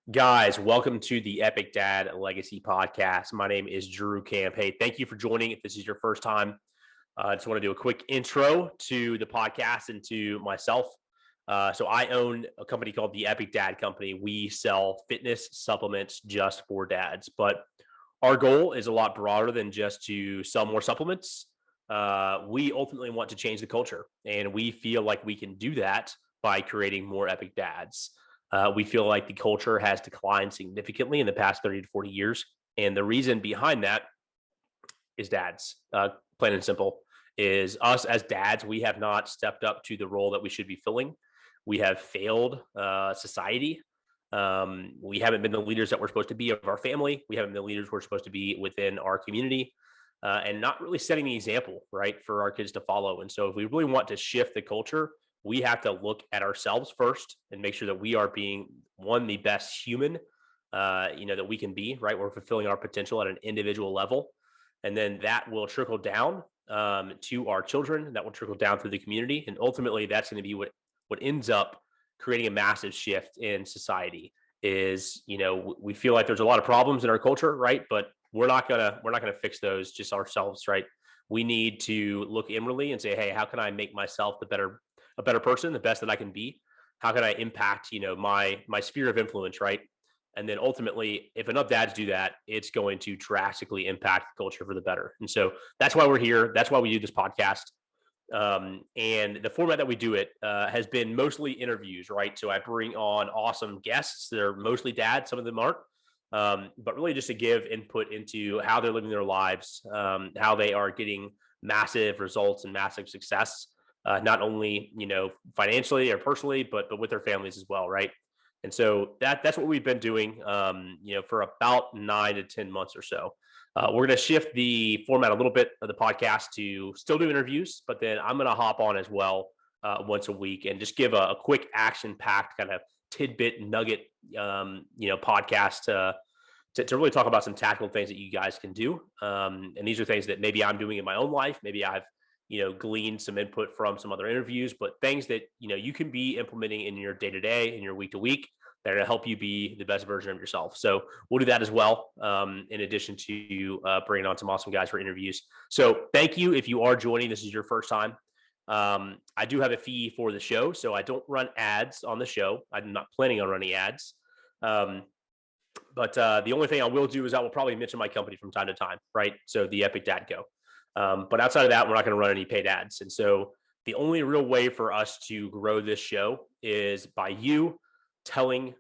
Guys, welcome to the Epic Dad Legacy Podcast. My name is Drew Camp. Hey, thank you for joining. If this is your first time, I just want to do a quick intro to the podcast and to myself. So I own a company called the Epic Dad Company. We sell fitness supplements just for dads, but our goal is a lot broader than just to sell more supplements. We ultimately want to change the culture, and we feel like we can do that by creating more epic dads. We feel like the culture has declined significantly in the past 30 to 40 years. And the reason behind that is dads, plain and simple, is us as dads. We have not stepped up to the role that we should be filling. We have failed society. We haven't been the leaders that we're supposed to be of our family. We haven't been the leaders we're supposed to be within our community. And not really setting the example, right, for our kids to follow. And so if we really want to shift the culture, we have to look at ourselves first and make sure that we are being the best human, that we can be, right? We're fulfilling our potential at an individual level. And then that will trickle down to our children. That will trickle down through the community. And ultimately, that's going to be what ends up creating a massive shift in society is, we feel like there's a lot of problems in our culture, right? But we're not gonna fix those just ourselves, right? We need to look inwardly and say, hey, how can I make myself a better person, the best that I can be? How can I impact, my sphere of influence, right? And then ultimately, if enough dads do that, it's going to drastically impact the culture for the better. And so that's why we're here. That's why we do this podcast. And the format that we do it has been mostly interviews, right? So I bring on awesome guests. They're mostly dads. Some of them aren't. But really just to give input into how they're living their lives, how they are getting massive results and massive success, not only, financially or personally, but with their families as well, right? And so that's what we've been doing, for about 9 to 10 months or so. We're going to shift the format a little bit of the podcast to still do interviews, but then I'm going to hop on as well once a week and just give a quick action-packed kind of tidbit nugget, podcast to really talk about some tactical things that you guys can do. And these are things that maybe I'm doing in my own life. Maybe I've, gleaned some input from some other interviews, but things that, you can be implementing in your day-to-day, in your week-to-week, that are to help you be the best version of yourself. So we'll do that as well, in addition to bringing on some awesome guys for interviews. So thank you if you are joining. This is your first time. I do have a fee for the show, so I don't run ads on the show. I'm not planning on running ads. But the only thing I will do is I will probably mention my company from time to time, right? So the Epic Dad Co. But outside of that, we're not going to run any paid ads. And so the only real way for us to grow this show is by you telling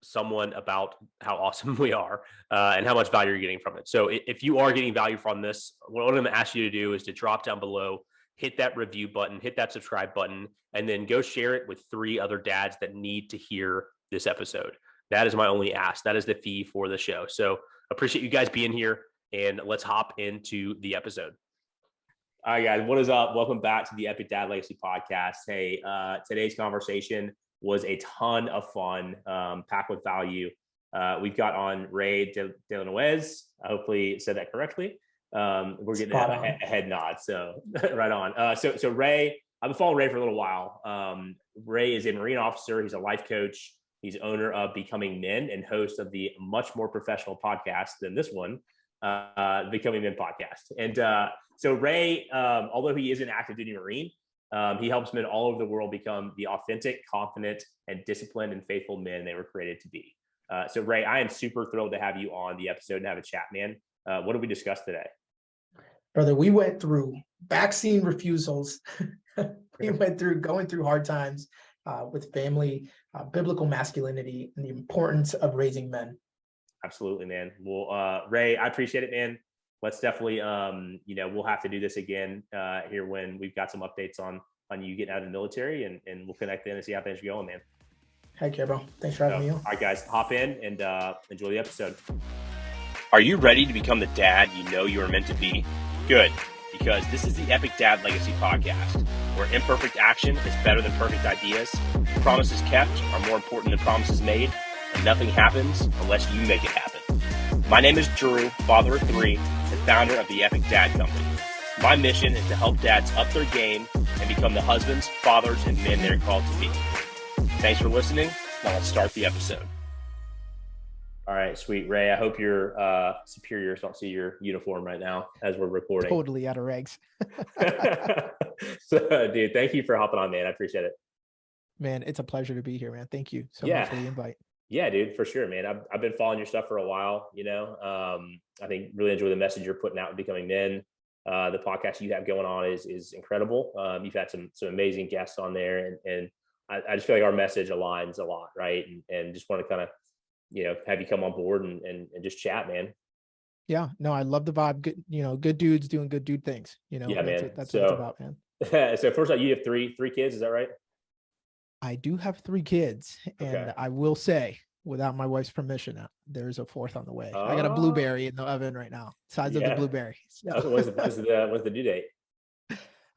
someone about how awesome we are and how much value you're getting from it. So if you are getting value from this, what I'm going to ask you to do is to drop down below, hit that review button, hit that subscribe button, and then go share it with 3 other dads that need to hear this episode. That is my only ask. That is the fee for the show. So appreciate you guys being here, and let's hop into the episode. All right, guys, what is up? Welcome back to the Epic Dad Legacy Podcast. Hey, today's conversation was a ton of fun, packed with value. We've got on Ray de Nuez. I hopefully said that correctly. We're getting a head nod, so right on. So Ray, I've been following Ray for a little while. Ray is a Marine officer. He's a life coach. He's owner of Becoming Men and host of the much more professional podcast than this one, Becoming Men podcast. And so Ray, although he is an active duty Marine, he helps men all over the world become the authentic, confident, and disciplined and faithful men they were created to be. So Ray, I am super thrilled to have you on the episode and have a chat, man. What did we discuss today? Brother, we went through vaccine refusals. We went through going through hard times with family, biblical masculinity, and the importance of raising men. Absolutely, man. Well, Ray, I appreciate it, man. Let's definitely, we'll have to do this again here when we've got some updates on you getting out of the military, and we'll connect then and see how things are going, man. Heck yeah, bro. Thanks for having me on. All right, guys, hop in and enjoy the episode. Are you ready to become the dad you know you are meant to be? Good, because this is the Epic Dad Legacy Podcast, where imperfect action is better than perfect ideas, promises kept are more important than promises made, and nothing happens unless you make it happen. My name is Drew, father of 3, and founder of the Epic Dad Company. My mission is to help dads up their game and become the husbands, fathers, and men they're called to be. Thanks for listening. Now let's start the episode. All right, sweet. Ray, I hope your superiors don't see your uniform right now as we're recording. Totally out of regs. So, dude, thank you for hopping on, man. I appreciate it. Man, it's a pleasure to be here, man. Thank you so much Yeah. for the invite. Yeah, dude, for sure, man. I've been following your stuff for a while, I think really enjoy the message you're putting out with Becoming Men. The podcast you have going on is incredible. You've had some amazing guests on there, and I just feel like our message aligns a lot, right? And just want to kind of, have you come on board and just chat, man. Yeah, no, I love the vibe. Good, good dudes doing good dude things. Yeah, man. That's what it's about, man. So first off, you have three kids, is that right? I do have 3 kids, and Okay. I will say, without my wife's permission, there's a 4th on the way. I got a Oh, blueberry in the oven right now, size of the yeah. blueberry. So, What's the due date?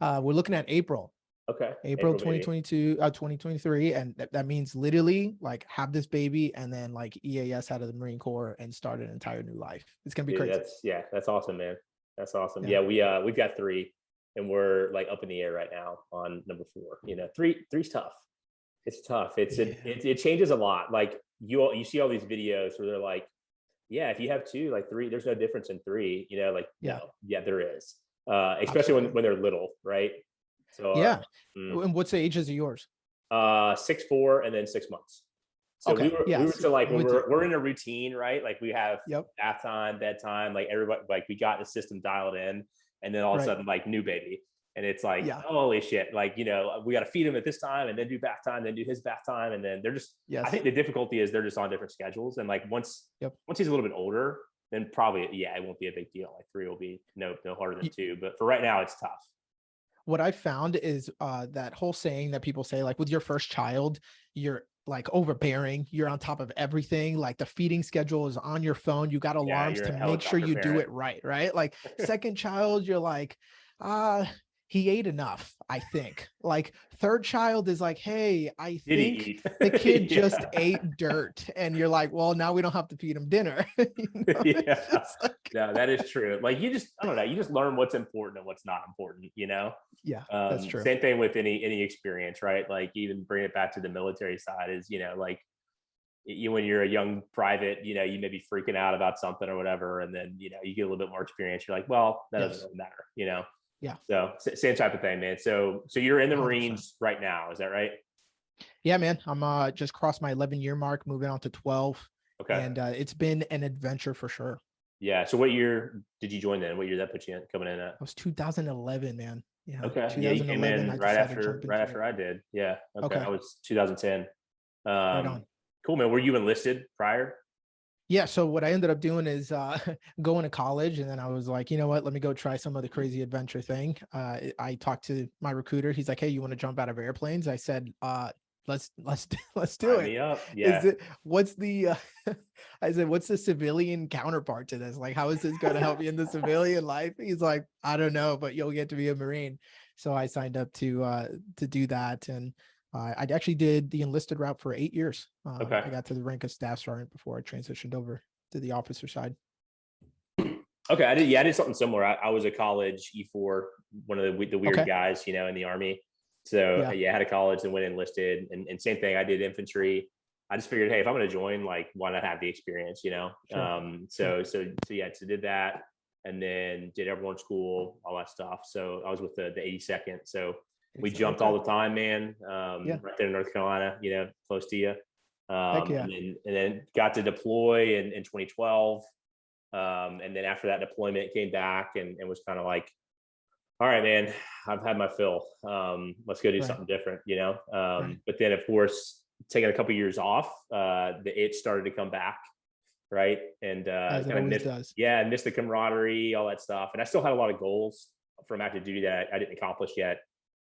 we're looking at April. Okay. April baby. 2022, 2023. And that means literally like have this baby and then like EAS out of the Marine Corps and start an entire new life. It's going to be Dude, crazy. that's awesome, man. That's awesome. Yeah. We've got 3 and we're like up in the air right now on number 4. Three's tough. It's tough. It changes a lot. Like you see all these videos where they're like, yeah, if you have 2, like 3, there's no difference in 3, no, there is. Especially when they're little, right? So And what's the ages of yours? 6, 4, and then 6 months. So okay. we were so like when we're in a routine, right? Like we have bath time, bedtime, like everybody, like we got the system dialed in, and then all of a sudden, like new baby. And it's like, holy shit, like, we got to feed him at this time and then do bath time, then do his bath time. And then they're just, I think the difficulty is they're just on different schedules. And like, once he's a little bit older, then probably, it won't be a big deal. Like 3 will be no harder than 2, but for right now it's tough. What I found is that whole saying that people say, like with your first child, you're like overbearing, you're on top of everything, like the feeding schedule is on your phone, you got alarms to make sure you do it right? Like second child, you're like, he ate enough, I think. Like 3rd child is like, hey, I think the kid just ate dirt. And you're like, well, now we don't have to feed him dinner. No, that is true. Like I don't know, you just learn what's important and what's not important, Yeah, that's true. Same thing with any experience, right? Like even bring it back to the military side is, like when you're a young private, you may be freaking out about something or whatever. And then, you get a little bit more experience. You're like, well, that doesn't really matter, Yeah. So same type of thing, man. So you're in the 100%. Marines right now. Is that right? Yeah, man. I'm just crossed my 11-year mark, moving on to 12. Okay. And it's been an adventure for sure. Yeah. So what year did you join then? What year that put you in coming in at? It was 2011, man. Yeah. Okay. Yeah, you came in right after I did. Yeah. Okay. I was 2010. Right on. Cool, man. Were you enlisted prior? Yeah. So what I ended up doing is going to college, and then I was like, you know what? Let me go try some of the crazy adventure thing. I talked to my recruiter. He's like, hey, you want to jump out of airplanes? I said, let's do it. Yeah. What's the I said, what's the civilian counterpart to this? Like, how is this going to help you in the civilian life? He's like, I don't know, but you'll get to be a Marine. So I signed up to do that. And I actually did the enlisted route for 8 years. Okay. I got to the rank of staff sergeant before I transitioned over to the officer side. Okay. I did something similar. I was a college E4, one of the weird guys, in the Army. So I had a college and went enlisted, and same thing. I did infantry. I just figured, hey, if I'm going to join, like, why not have the experience, Sure. So did that, and then did airborne school, all that stuff. So I was with the 82nd. So we jumped all the time, man. Right there in North Carolina, close to you. And then got to deploy in 2012. And then after that deployment, came back and was kind of like, all right, man, I've had my fill. Let's go do something different, But then, of course, taking a couple of years off, the itch started to come back, right? And kind of missed the camaraderie, all that stuff. And I still had a lot of goals from active duty that I didn't accomplish yet.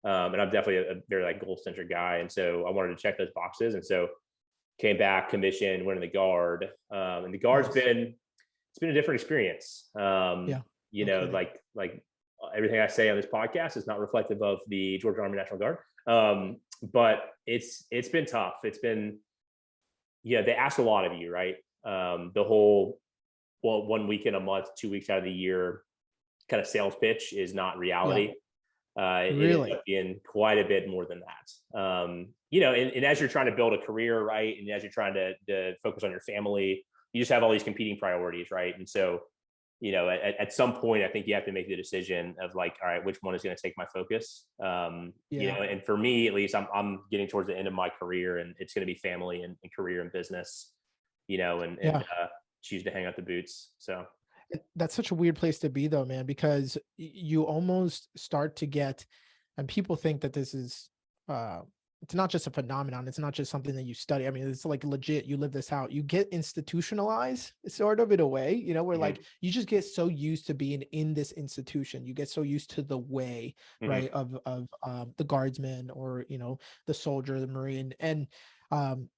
And I'm definitely a very like goal-centric guy, and so I wanted to check those boxes. And so came back, commissioned, went in the Guard, and the Guard's been a different experience. Like everything I say on this podcast is not reflective of the Georgia Army National Guard. But it's been tough. It's been, they ask a lot of you, right? The whole, 1 weekend a month, 2 weeks out of the year kind of sales pitch is not reality. It ends up being quite a bit more than that. And as you're trying to build a career, right, and as you're trying to focus on your family, you just have all these competing priorities, right? And so, at some point, I think you have to make the decision of like, all right, which one is going to take my focus? Yeah. And for me, at least, I'm getting towards the end of my career, and it's going to be family and career and business, and Yeah. choose to hang up the boots. So That's such a weird place to be though, man, because you almost start to get, and people think that this is, it's not just a phenomenon. It's not just something that you study. I mean, it's like legit, you live this out. You get institutionalized sort of in a way, where mhm, like you just get so used to being in this institution. You get so used to the way, mhm, right, of the guardsman or, the soldier, the Marine. And um,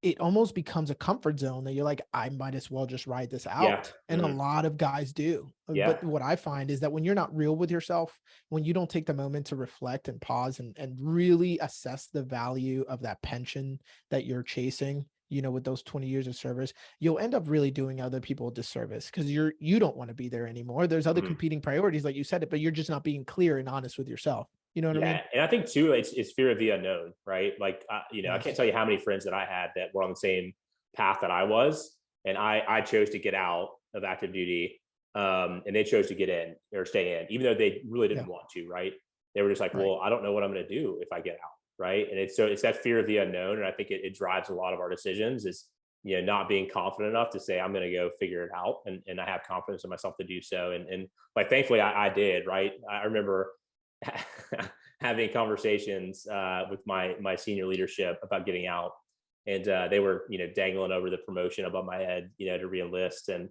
it almost becomes a comfort zone that you're like, I might as well just ride this yeah, out. And a mhm, lot of guys do. yeah, But what I find is that when you're not real with yourself, when you don't take the moment to reflect and pause and really assess the value of that pension that you're chasing, with those 20 years of service, you'll end up really doing other people a disservice because you don't want to be there anymore. There's other mhm. competing priorities, like you said it, but you're just not being clear and honest with yourself. You know what I Yeah, mean? and I think too, it's fear of the unknown, right? Like, I can't Yes. tell you how many friends that I had that were on the same path that I was, and I chose to get out of active duty, and they chose to get in or stay in, even though they really Yeah. didn't want to, right? They were just like, Right. well, I don't know what I'm going to do if I get out, right? And it's that fear of the unknown, and I think it drives a lot of our decisions. Is not being confident enough to say I'm going to go figure it out, and I have confidence in myself to do so, and like thankfully I did, right? I remember having conversations with my senior leadership about getting out, and they were dangling over the promotion above my head, to reenlist, and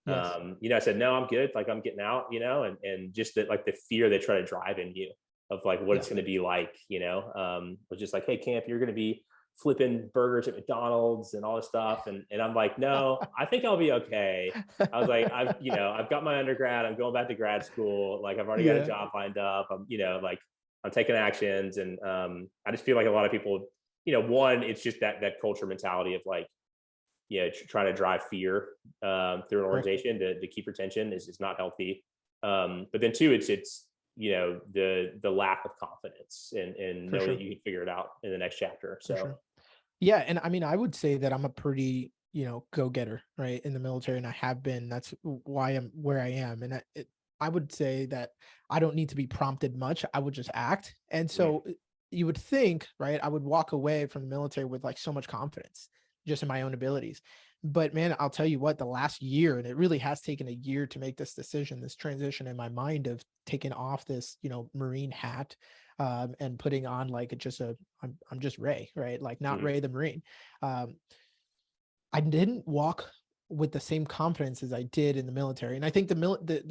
Yes. I said no, I'm good, like I'm getting out, and just that, like the fear they try to drive in you of like what Yeah. it's going to be like, was just like, hey Camp, you're going to be flipping burgers at McDonald's and all this stuff, and I'm like, no, I think I'll be okay. I was like, I've got my undergrad. I'm going back to grad school. Like I've already got a Yeah. job lined up. Like I'm taking actions, and I just feel like a lot of people, one, it's just that culture mentality of like, trying to drive fear through an Right. organization to keep retention is not healthy. But then two, it's the lack of confidence and For knowing that sure. you can figure it out in the next chapter. For So sure. Yeah, and I mean, I would say that I'm a pretty, go-getter, right, in the military, and I have been. That's why I'm where I am, and I would say that I don't need to be prompted much. I would just act, and mm, so you would think, right, I would walk away from the military with like so much confidence just in my own abilities. But man, I'll tell you what, the last year, and it really has taken a year to make this decision, this transition in my mind of taking off this, Marine hat, and putting on like just I'm just Ray, right? Like not mm, Ray the Marine. Um, I didn't walk with the same confidence as I did in the military. And I think the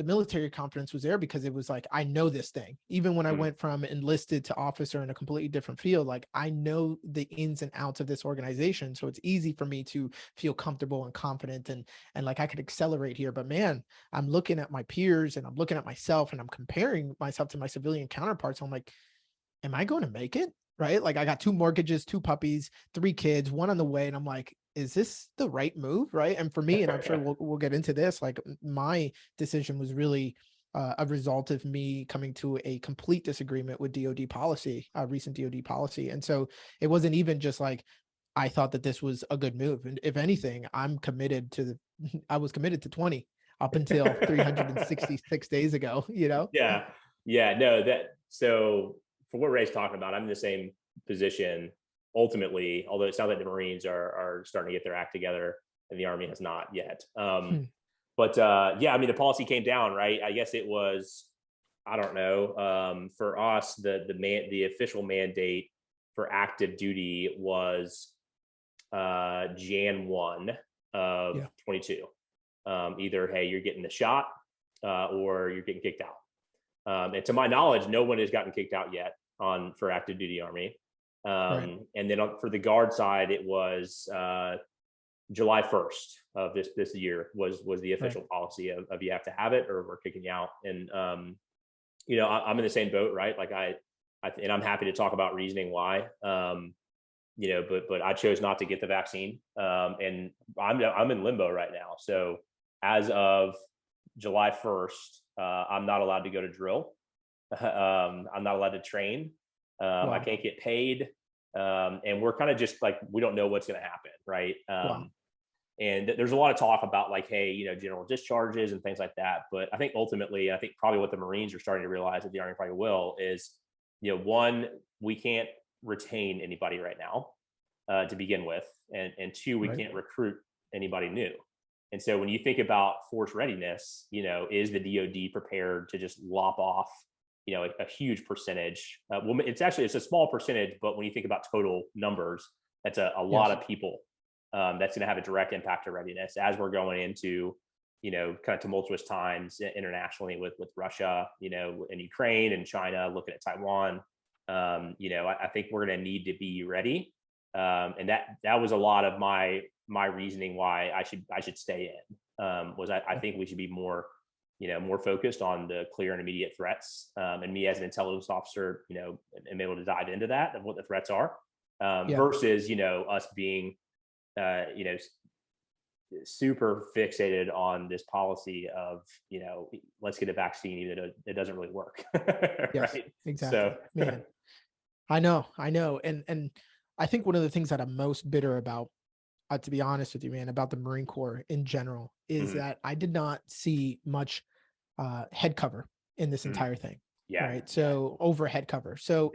military confidence was there because it was like, I know this thing. Even when I mm, went from enlisted to officer in a completely different field, like I know the ins and outs of this organization. So it's easy for me to feel comfortable and confident and like I could accelerate here. But man, I'm looking at my peers and I'm looking at myself and I'm comparing myself to my civilian counterparts. I'm like, am I going to make it? Right. Like I got 2 mortgages, 2 puppies, 3 kids, one on the way. And I'm like, is this the right move? Right. And for me, and I'm sure we'll get into this, like my decision was really a result of me coming to a complete disagreement with DOD policy, recent DOD policy. And so it wasn't even just like, I thought that this was a good move. And if anything, I was committed to 20 up until 366 days ago, yeah, yeah, no, that so for what Ray's talking about, I'm in the same position ultimately, although it sounds like the Marines are starting to get their act together and the Army has not yet. Hmm. But yeah, I mean the policy came down, right? I guess it was, I don't know, for us the official mandate for active duty was Jan 1 of Yeah. 22. Either hey, you're getting the shot, or you're getting kicked out. And to my knowledge, no one has gotten kicked out yet on for active duty Army. Right. And then for the guard side, it was July 1st of this year was the Right. official policy of you have to have it or we're kicking you out. And I'm in the same boat, right? Like and I'm happy to talk about reasoning why. But I chose not to get the vaccine, and I'm in limbo right now. So as of July 1st, I'm not allowed to go to drill. I'm not allowed to train. I Wow. can't get paid, and we're kind of just like we don't know what's going to happen, right? Wow. And there's a lot of talk about like, hey, general discharges and things like that. But I think ultimately, I think probably what the Marines are starting to realize, that the Army probably will, is, one, we can't retain anybody right now to begin with, and two, we can't recruit anybody new. And so when you think about force readiness, is the DoD prepared to just lop off, a huge percentage? Well, it's a small percentage, but when you think about total numbers, that's a lot of people. That's going to have a direct impact to readiness as we're going into, kind of tumultuous times internationally with Russia, and Ukraine and China, looking at Taiwan. I think we're going to need to be ready. And that was a lot of my reasoning why I should stay in. I think we should be more focused on the clear and immediate threats. And me as an intelligence officer, am able to dive into that, of what the threats are, versus, us being, super fixated on this policy of, let's get a vaccine, even though it doesn't really work. Yes, right. exactly. So, Man, I know. And I think one of the things that I'm most bitter about, to be honest with you, man, about the Marine Corps in general, is that I did not see much head cover in this entire thing. Yeah. Right. So over head cover. So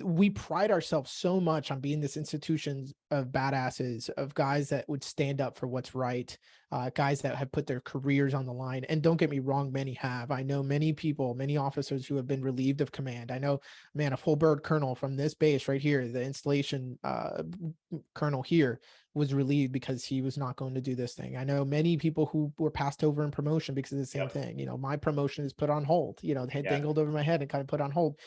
we pride ourselves so much on being this institution of badasses, of guys that would stand up for what's right, guys that have put their careers on the line. And don't get me wrong, many have. I know many people, many officers who have been relieved of command. I know, man, a full bird colonel from this base right here, the installation colonel here, was relieved because he was not going to do this thing. I know many people who were passed over in promotion because of the same thing. My promotion is put on hold, dangled over my head and kind of put on hold.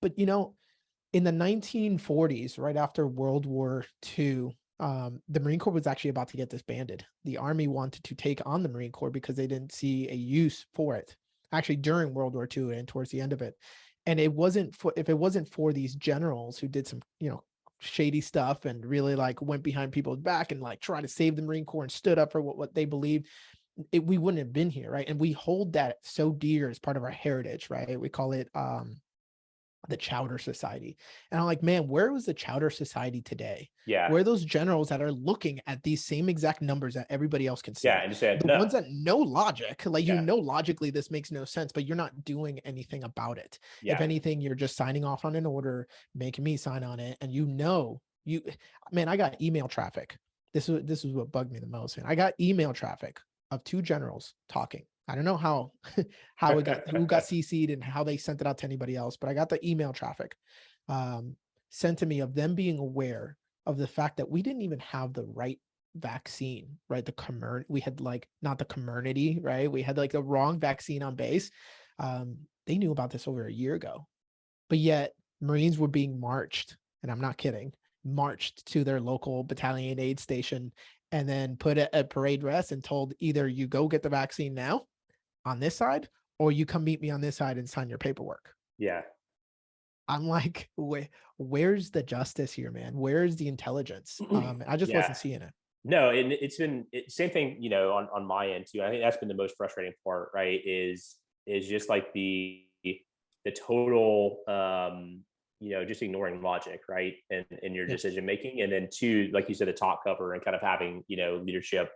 But in the 1940s, right after World War II, the Marine Corps was actually about to get disbanded. The Army wanted to take on the Marine Corps because they didn't see a use for it, actually during World War II and towards the end of it. And if it wasn't for these generals who did some, shady stuff and really like went behind people's back and like tried to save the Marine Corps and stood up for what they believed, we wouldn't have been here, right? And we hold that so dear as part of our heritage, right? We call it the Chowder Society. And I'm like, man, where was the Chowder Society today? Yeah. Where are those generals that are looking at these same exact numbers that everybody else can see? Yeah. And just said, the no. ones that know logic, like, logically this makes no sense, but you're not doing anything about it. If anything, you're just signing off on an order, making me sign on it. And man, I got email traffic. This is what bugged me the most, man. I got email traffic of two generals talking. I don't know who got CC'd and how they sent it out to anybody else, but I got the email traffic sent to me of them being aware of the fact that we didn't even have the right vaccine, right? We had like, not the Comirnaty, right? We had like the wrong vaccine on base. They knew about this over a year ago, but yet Marines were being marched, and I'm not kidding, marched to their local battalion aid station and then put a parade rest and told, either you go get the vaccine now on this side, or you come meet me on this side and sign your paperwork. Yeah. I'm like, where's the justice here, man? Where's the intelligence? I just wasn't seeing it. No, and it's been same thing, on my end too. I think that's been the most frustrating part, right? Is just like the total, just ignoring logic, right? And your decision making. And then two, like you said, the top cover and kind of having, leadership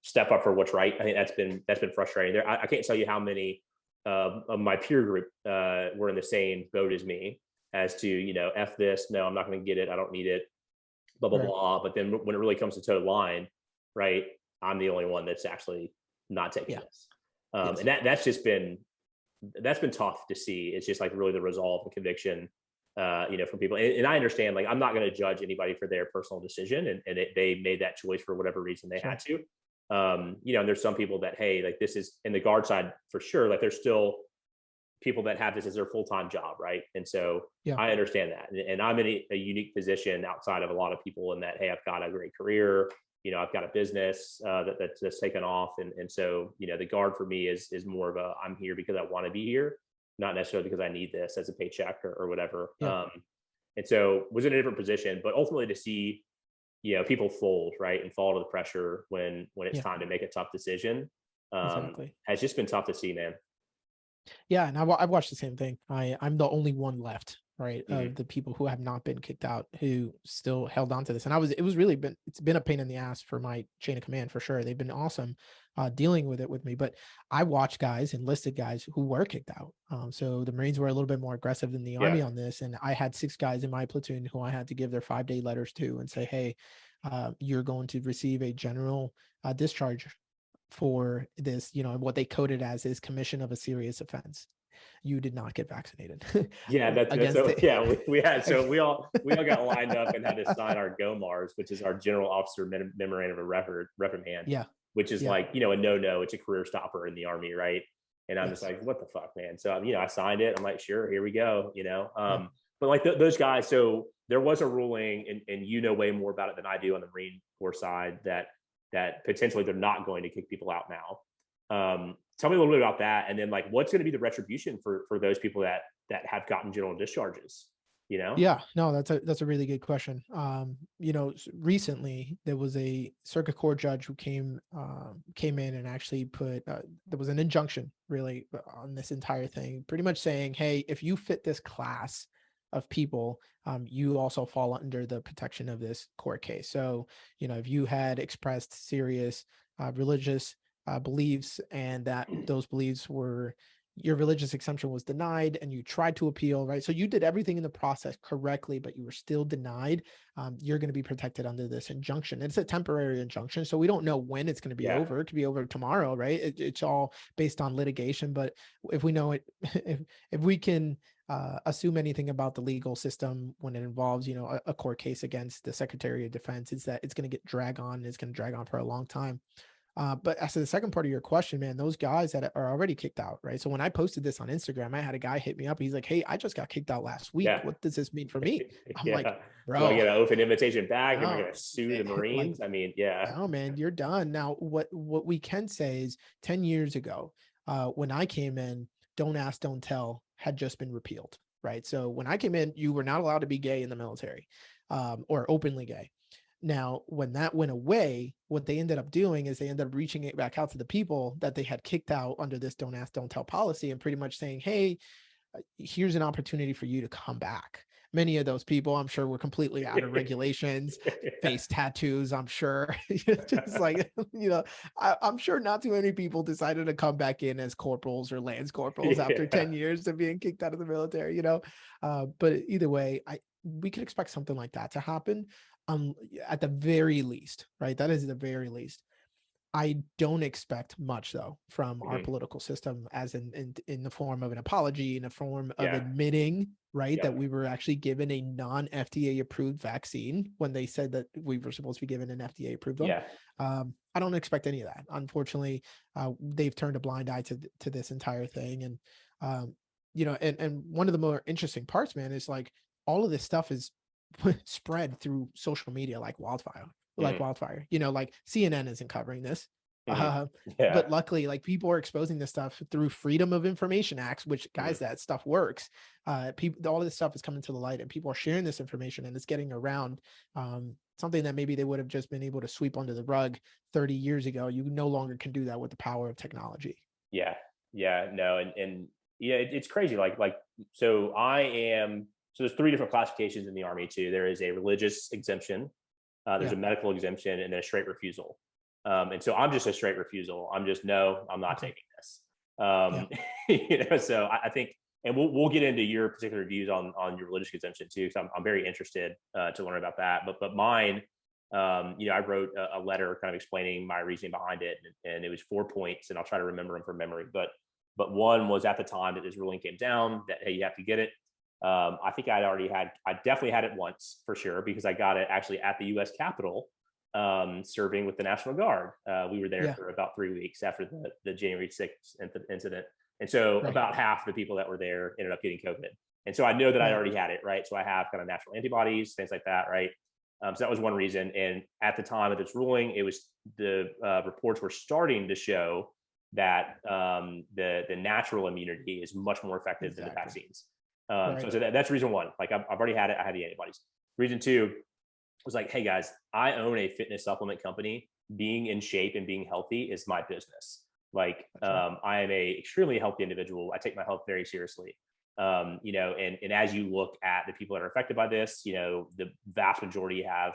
step up for what's right. I think that's been frustrating. I can't tell you how many of my peer group were in the same boat as me, as to, F this, no, I'm not going to get it, I don't need it, blah blah blah. But then when it really comes to toe line, right, I'm the only one that's actually not taking this. And that's been tough to see. It's just like really the resolve and conviction, from people. And I understand, like, I'm not going to judge anybody for their personal decision, and they made that choice for whatever reason they had to. And there's some people that, hey, like, this is in the guard side for sure. Like, there's still people that have this as their full-time job, right? And so I understand that, and I'm in a unique position outside of a lot of people in that, hey, I've got a great career, I've got a business that's taken off, and so the guard for me is more of a, I'm here because I want to be here, not necessarily because I need this as a paycheck or whatever. And so was in a different position, but ultimately to see people fold, right, and fall to the pressure when it's time to make a tough decision, has just been tough to see, man. Yeah, and I've watched the same thing. I'm the only one left right, Mhm. of the people who have not been kicked out, who still held on to this. And it's been a pain in the ass for my chain of command for sure. They've been awesome dealing with it with me. But I watched guys, enlisted guys who were kicked out. So the Marines were a little bit more aggressive than the Army Yeah. on this. And I had 6 guys in my platoon who I had to give their 5-day letters to and say, hey, you're going to receive a general discharge for this, what they coded as is commission of a serious offense. You did not get vaccinated. Yeah, that's Against so it. yeah, we had so we all got lined up and had to sign our GOMARs, which is our general officer memorandum of reprimand, Yeah. which is Yeah. like, a no, it's a career stopper in the Army, right? And I'm just Yes. like, what the fuck, man? So I signed it. I'm like, sure, here we go, Yeah. but like those guys, so there was a ruling, and way more about it than I do on the Marine Corps side, that potentially they're not going to kick people out now. Tell me a little bit about that, and then like what's going to be the retribution for those people that have gotten general discharges. Yeah, no, that's a really good question. Recently there was a circuit court judge who came in and actually put there was an injunction really on this entire thing, pretty much saying, hey, if you fit this class of people, you also fall under the protection of this court case. So, if you had expressed serious religious beliefs, and that those beliefs were, your religious exemption was denied, and you tried to appeal, right? So you did everything in the process correctly, but you were still denied. You're going to be protected under this injunction. It's a temporary injunction, so we don't know when it's going to be Yeah. over. It could be over tomorrow, right? It's all based on litigation. But if we know it, if we can assume anything about the legal system when it involves, a court case against the Secretary of Defense, is that it's going to get drag on. It's going to drag on for a long time. But as to the second part of your question, man, those guys that are already kicked out, right? So when I posted this on Instagram, I had a guy hit me up. He's like, hey, I just got kicked out last week. Yeah. What does this mean for me? I'm like, Yeah. Do I bro, get an open invitation back? Am I no, going to sue the like, Marines? I mean, yeah. no, man, you're done. Now, what we can say is 10 years ago, when I came in, Don't Ask, Don't Tell had just been repealed, right? So when I came in, you were not allowed to be gay in the military, or openly gay. Now, when that went away, what they ended up doing is they ended up reaching it back out to the people that they had kicked out under this Don't Ask, Don't Tell policy, and pretty much saying, hey, here's an opportunity for you to come back. Many of those people, I'm sure, were completely out of regulations, face tattoos, I'm sure. Just like, I'm sure not too many people decided to come back in as corporals or lance corporals after 10 years of being kicked out of the military, But either way, we could expect something like that to happen. At the very least, right? That is the very least. I don't expect much though from our Mhm. political system, as in the form of an apology, in the form of Yeah. admitting, right, that Yep. we were actually given a non-FDA approved vaccine when they said that we were supposed to be given an FDA approved one. Yeah. I don't expect any of that. Unfortunately, they've turned a blind eye to this entire thing, and and one of the more interesting parts, man, is like all of this stuff is spread through social media like wildfire, Mhm. like CNN isn't covering this. Mhm. uh, Yeah. but luckily, like, people are exposing this stuff through Freedom of Information Acts, which, Mhm. guys, that stuff works. People, all of this stuff is coming to the light, and people are sharing this information, and it's getting around. Something that maybe they would have just been able to sweep under the rug 30 years ago, you no longer can do that with the power of technology. Yeah. Yeah. No. And yeah, it's crazy. So so there's 3 different classifications in the Army too. There is a religious exemption, there's Yeah. a medical exemption, and then a straight refusal. And so I'm just a straight refusal. I'm just, no, I'm not Okay. taking this. Yeah. So I think, and we'll get into your particular views on your religious exemption too, because I'm very interested to learn about that. But mine, I wrote a letter kind of explaining my reasoning behind it, and it was 4 points, and I'll try to remember them from memory. But one was, at the time that this ruling came down, that hey, you have to get it. I think I definitely had it once for sure, because I got it actually at the U.S. Capitol, serving with the National Guard. We were there Yeah. for about 3 weeks after the January 6th incident. And so Right. about half the people that were there ended up getting COVID. And so I know that I Right. already had it, right? So I have kind of natural antibodies, things like that, right? So that was one reason. And at the time of this ruling, it was the reports were starting to show that the natural immunity is much more effective than the Exactly. vaccines. Right. So that's reason one. Like, I've already had it. I had the antibodies. Reason two was like, hey guys, I own a fitness supplement company. Being in shape and being healthy is my business. Like, That's right. I am a extremely healthy individual. I take my health very seriously. And as you look at the people that are affected by this, the vast majority have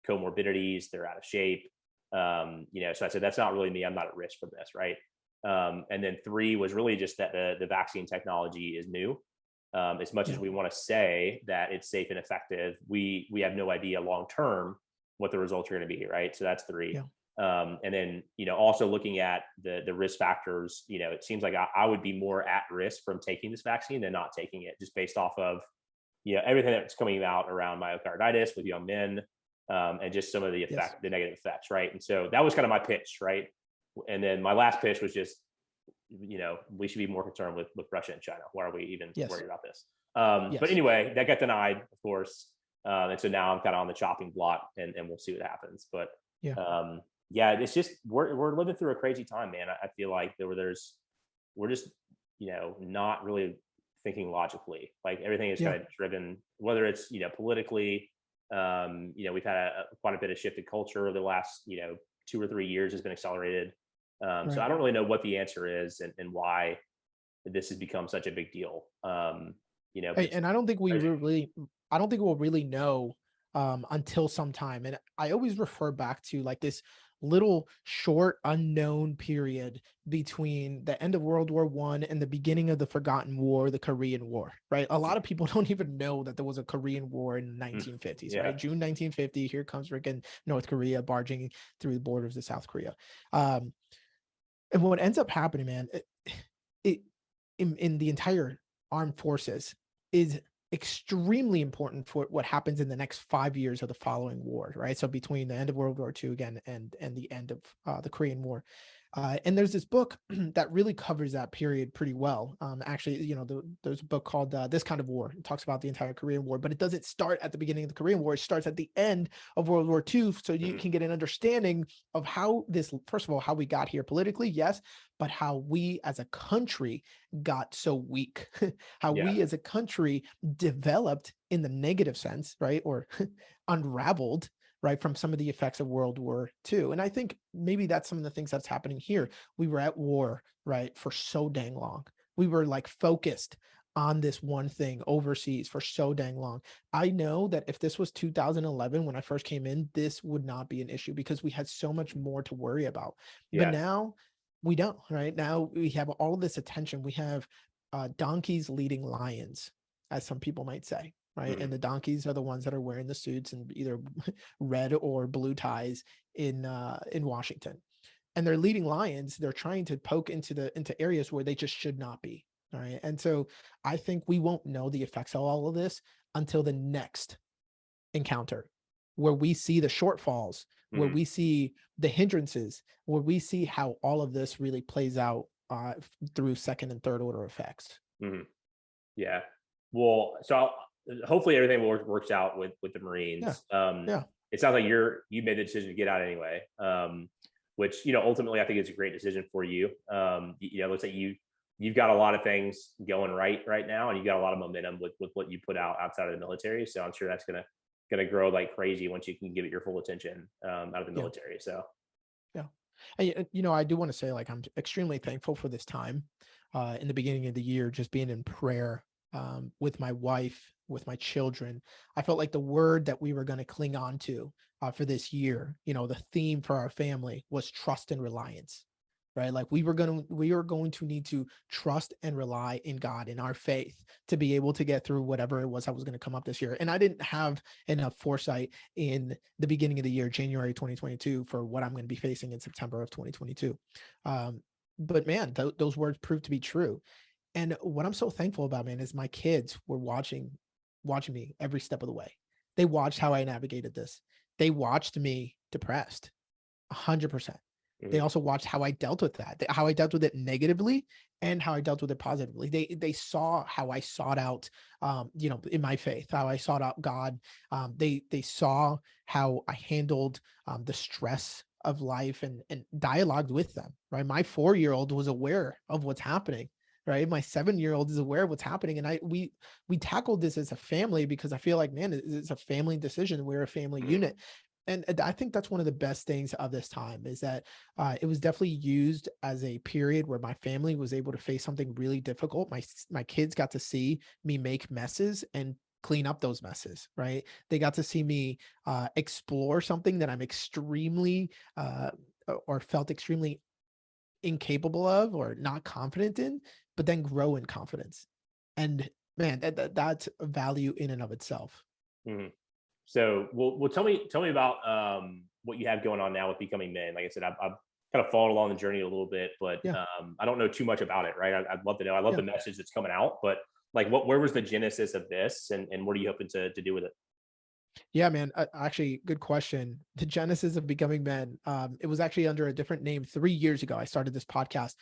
comorbidities, they're out of shape. So I said, that's not really me. I'm not at risk from this. Right. And then 3 was really just that the vaccine technology is new. As much as we want to say that it's safe and effective, we have no idea long term what the results are going to be, right? So that's 3. Yeah. And then also looking at the risk factors, it seems like I would be more at risk from taking this vaccine than not taking it, just based off of everything that's coming out around myocarditis with young men, and just some of the the negative effects, right? And so that was kind of my pitch, right? And then my last pitch was just we should be more concerned with Russia and China. Why are we even worried about this? But anyway, that got denied, of course. And so now I'm kind of on the chopping block, and we'll see what happens. But it's just we're living through a crazy time, man. I feel like we're just not really thinking logically. Like everything is kind of driven, whether it's politically. We've had quite a bit of shifted culture over the last 2 or 3 years has been accelerated. So I don't really know what the answer is and why this has become such a big deal. And I don't think we'll really know until some time. And I always refer back to like this little short unknown period between the end of World War I and the beginning of the forgotten war, the Korean War, right? A lot of people don't even know that there was a Korean War in the 1950s, right? June 1950, here comes freaking North Korea barging through the borders of South Korea. And what ends up happening, man, in the entire armed forces is extremely important for what happens in the next 5 years of the following war, right? So between the end of World War II again and the end of the Korean War. And there's this book that really covers that period pretty well. Actually, there's a book called This Kind of War. It talks about the entire Korean War, but it doesn't start at the beginning of the Korean War. It starts at the end of World War II. So you can get an understanding of how first of all, how we got here politically, yes, but how we as a country got so weak, how we as a country developed in the negative sense, right? Or unraveled, right, from some of the effects of World War II. And I think maybe that's some of the things that's happening here. We were at war, right, for so dang long. We were like focused on this one thing overseas for so dang long. I know that if this was 2011, when I first came in, this would not be an issue because we had so much more to worry about. But now we don't, right? Now we have all this attention. We have donkeys leading lions, as some people might say. Right. And the donkeys are the ones that are wearing the suits and either red or blue ties in Washington. And they're leading lions. They're trying to poke into areas where they just should not be. All right. And so I think we won't know the effects of all of this until the next encounter, where we see the shortfalls, where we see the hindrances, where we see how all of this really plays out through second and third order effects. Yeah. Well, so hopefully everything works out with the Marines. It sounds like you made the decision to get out anyway, which ultimately I think is a great decision for you. It looks like you've got a lot of things going right now, and you've got a lot of momentum with what you put out outside of the military. So I'm sure that's gonna grow like crazy once you can give it your full attention out of the military. So and, I do want to say, like, I'm extremely thankful for this time in the beginning of the year, just being in prayer with my wife, with my children. I felt like the word that we were going to cling on to for this year, the theme for our family was trust and reliance, right? Like we were going to need to trust and rely in God, in our faith, to be able to get through whatever it was that was going to come up this year. And I didn't have enough foresight in the beginning of the year, January 2022, for what I'm going to be facing in September of 2022. But man, those words proved to be true. And what I'm so thankful about, man, is my kids were watching me every step of the way. They watched how I navigated this. They watched me depressed, 100%. They also watched how I dealt with that, how I dealt with it negatively and how I dealt with it positively. They saw how I sought out, in my faith, how I sought out God. They saw how I handled the stress of life and dialogued with them, right? My 4-year-old was aware of what's happening. Right. My 7-year-old is aware of what's happening. And we tackled this as a family because I feel like, man, it's a family decision. We're a family unit. And I think that's one of the best things of this time is that it was definitely used as a period where my family was able to face something really difficult. My kids got to see me make messes and clean up those messes, right? They got to see me explore something that I'm extremely or felt extremely incapable of or not confident in, but then grow in confidence. And man, that's a value in and of itself. Mhm. So, well, tell me about what you have going on now with Becoming Men. Like I said, I've kind of followed along the journey a little bit, but Yeah. I don't know too much about it. Right? I'd love to know. I love Yeah. the message that's coming out, but like, where was the genesis of this, and what are you hoping to do with it? Yeah, man. Actually, good question. The genesis of Becoming Men. It was actually under a different name 3 years ago. I started this podcast,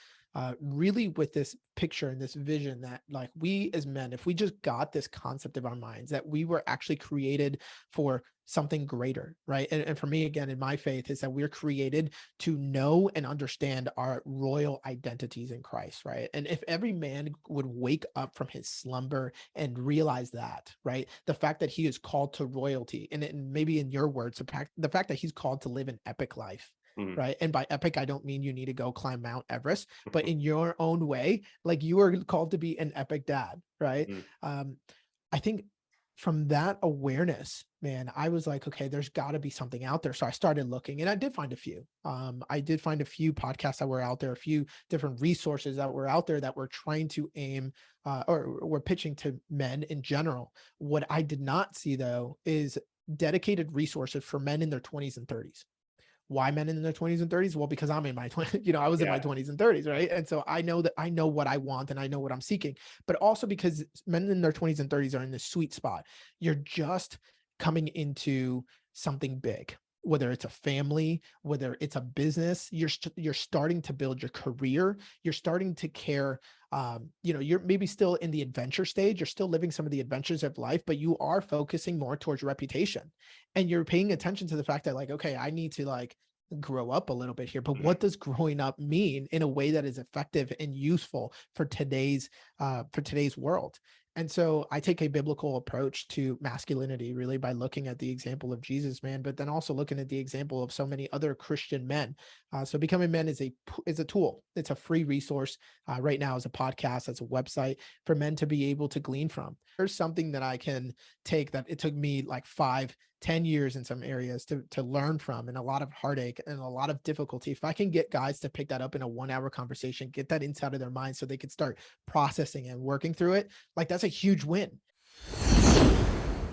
really with this picture and this vision that, like, we as men, if we just got this concept of our minds, that we were actually created for something greater, right? And for me, again, in my faith, is that we're created to know and understand our royal identities in Christ, right? And if every man would wake up from his slumber and realize that, right, the fact that he is called to royalty, and maybe in your words, the fact that he's called to live an epic life, Mhm. right? And by epic, I don't mean you need to go climb Mount Everest, but in your own way, like, you are called to be an epic dad, right? Mhm. I think from that awareness, man, I was like, okay, there's got to be something out there. So I started looking, and I did find a few. I did find a few podcasts that were out there, a few different resources that were out there that were trying to aim or were pitching to men in general. What I did not see, though, is dedicated resources for men in their 20s and 30s. Why men in their 20s and 30s? Well, because I'm in my 20s, I was in my Yeah. 20s and 30s, right? And so I know that I know what I want and I know what I'm seeking, but also because men in their 20s and 30s are in this sweet spot. You're just coming into something big, whether it's a family, whether it's a business, you're starting to build your career, you're starting to care. You're maybe still in the adventure stage, you're still living some of the adventures of life, but you are focusing more towards reputation, and you're paying attention to the fact that, like, okay, I need to, like, grow up a little bit here, but Mhm. what does growing up mean in a way that is effective and useful for today's world? And so I take a biblical approach to masculinity, really, by looking at the example of Jesus, man, but then also looking at the example of so many other Christian men. So Becoming Men is a tool. It's a free resource right now, as a podcast, as a website for men to be able to glean from. There's something that I can take that it took me like 5-10 years in some areas to learn from, and a lot of heartache and a lot of difficulty. If I can get guys to pick that up in a 1 hour conversation, get that inside of their mind so they can start processing and working through it, like, that's a huge win.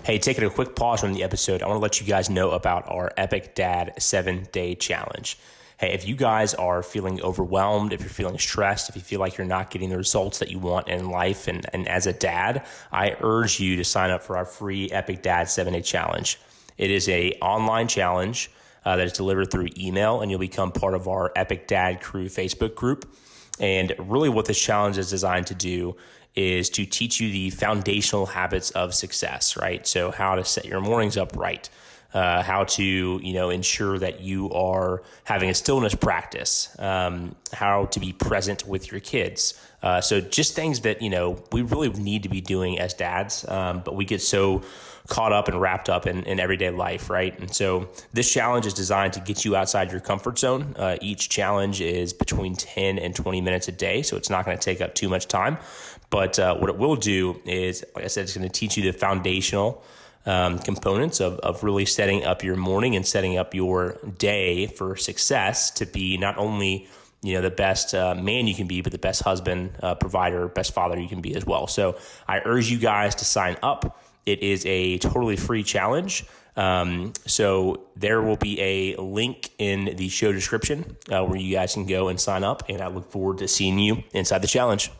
Hey, taking a quick pause from the episode, I want to let you guys know about our Epic Dad 7-Day Challenge. Hey, if you guys are feeling overwhelmed, if you're feeling stressed, if you feel like you're not getting the results that you want in life and as a dad, I urge you to sign up for our free Epic Dad 7-Day Challenge. It is an online challenge that is delivered through email, and you'll become part of our Epic Dad Crew Facebook group. And really what this challenge is designed to do is to teach you the foundational habits of success, right? So how to set your mornings up right, how to, ensure that you are having a stillness practice, how to be present with your kids. So just things that, we really need to be doing as dads, but we get so caught up and wrapped up in everyday life, right? And so this challenge is designed to get you outside your comfort zone. Each challenge is between 10 and 20 minutes a day, so it's not going to take up too much time. But what it will do is, like I said, it's going to teach you the foundational components of really setting up your morning and setting up your day for success to be not only the best man you can be, but the best husband, provider, best father you can be as well. So I urge you guys to sign up. It is a totally free challenge. So there will be a link in the show description where you guys can go and sign up. And I look forward to seeing you inside the challenge.